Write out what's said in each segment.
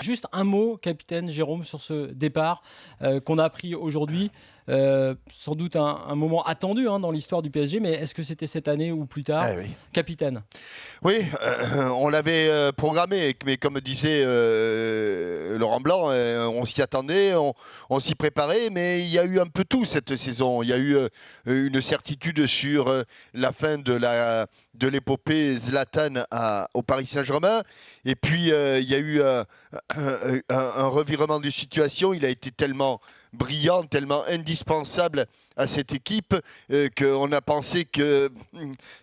Juste un mot, capitaine Jérôme, sur ce départ qu'on a appris aujourd'hui. Sans doute un moment attendu dans l'histoire du PSG, mais est-ce que c'était cette année ou plus tard, oui. Capitaine? Oui, on l'avait programmé, mais comme disait Laurent Blanc, on s'y attendait, on s'y préparait, mais il y a eu un peu tout cette saison. Il y a eu une certitude sur la fin de l'épopée Zlatan au Paris Saint-Germain, et puis il y a eu un revirement de situation. Il a été tellement brillant, tellement indispensable à cette équipe qu'on a pensé que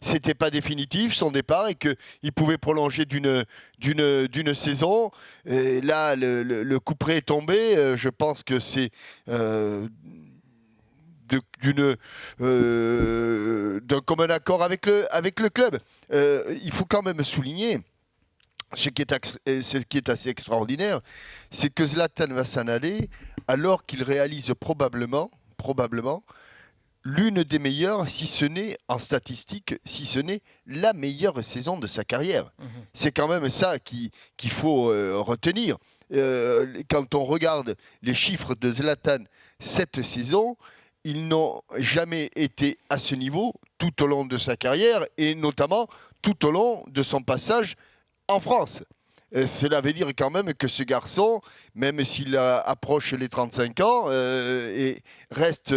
c'était pas définitif son départ et qu'il pouvait prolonger d'une saison. Et là, le coup près est tombé. Je pense que c'est d'un commun accord avec le club. Il faut quand même souligner ce qui est assez extraordinaire, c'est que Zlatan va s'en aller alors qu'il réalise probablement l'une des meilleures, si ce n'est en statistique, si ce n'est la meilleure saison de sa carrière. C'est quand même ça qu'il faut retenir. Quand on regarde les chiffres de Zlatan cette saison, ils n'ont jamais été à ce niveau tout au long de sa carrière et notamment tout au long de son passage en France. Cela veut dire quand même que ce garçon, même s'il approche les 35 ans, reste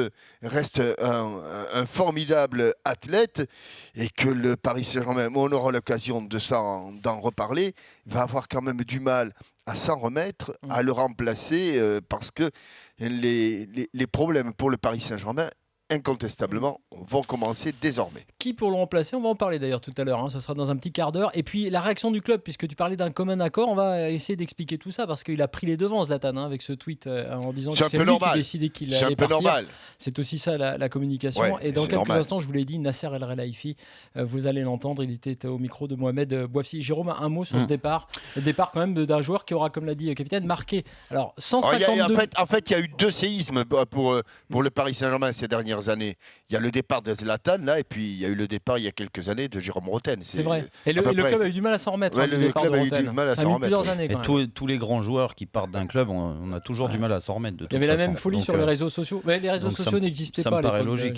un formidable athlète et que le Paris Saint-Germain, on aura l'occasion d'en reparler, va avoir quand même du mal à s'en remettre, à le remplacer, parce que les problèmes pour le Paris Saint-Germain, incontestablement, vont commencer désormais. Qui pour le remplacer? On va en parler d'ailleurs tout à l'heure, ce sera dans un petit quart d'heure. Et puis la réaction du club, puisque tu parlais d'un commun accord, on va essayer d'expliquer tout ça parce qu'il a pris les devants, Zlatan, avec ce tweet en disant que c'est lui qui décidait qu'il allait partir. Normal. C'est aussi ça la communication. Ouais, et dans quelques normal. instants, je vous l'ai dit, Nasser El Khelaifi, vous allez l'entendre, il était au micro de Mohamed Bouafsi. Jérôme, un mot sur ce départ. Le départ quand même d'un joueur qui aura, comme l'a dit le capitaine, marqué. Alors 152... En fait, il y a eu deux séismes pour le Paris Saint-Germain ces dernières années. Il y a le départ de Zlatan, là, et puis il y a eu le départ il y a quelques années de Jérôme Rotten. C'est vrai. Et le club a eu du mal à s'en remettre. Ouais, le club a eu du mal à s'en remettre. Plusieurs années, quand même. Et tous les grands joueurs qui partent d'un club, on a toujours du mal à s'en remettre. Il y avait la même folie sur les réseaux sociaux. Mais les réseaux sociaux n'existaient pas à l'époque. Ça me paraît logique.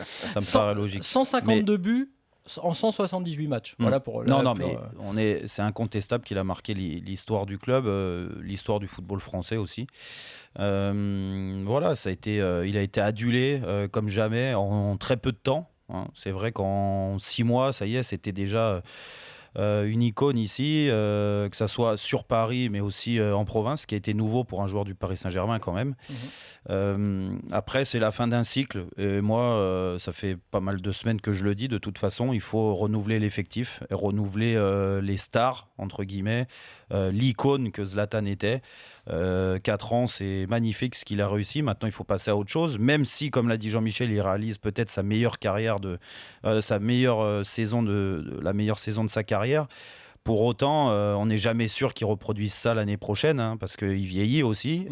Ça me paraît logique. 152 buts en 178 matchs. Voilà pour mais c'est incontestable qu'il a marqué l'histoire du club, l'histoire du football français aussi. Voilà, il a été adulé comme jamais en très peu de temps. C'est vrai qu'en 6 mois, ça y est, c'était déjà une icône ici, que ça soit sur Paris, mais aussi en province, qui a été nouveau pour un joueur du Paris Saint-Germain quand même. Après, c'est la fin d'un cycle. Et moi, ça fait pas mal de semaines que je le dis. De toute façon, il faut renouveler l'effectif, et renouveler les stars, entre guillemets, l'icône que Zlatan était. 4 ans, c'est magnifique ce qu'il a réussi. Maintenant, il faut passer à autre chose. Même si, comme l'a dit Jean-Michel, il réalise peut-être sa meilleure carrière, sa meilleure saison la meilleure saison de sa carrière. Pour autant, on n'est jamais sûr qu'il reproduise ça l'année prochaine, parce qu'il vieillit aussi.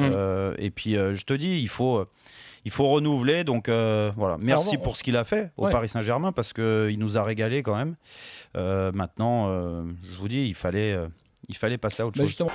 Et puis, je te dis, il faut renouveler. Donc, voilà. Merci pour ce qu'il a fait au Paris Saint-Germain, parce qu'il nous a régalé quand même. Maintenant, je vous dis, il fallait passer à autre chose. Justement.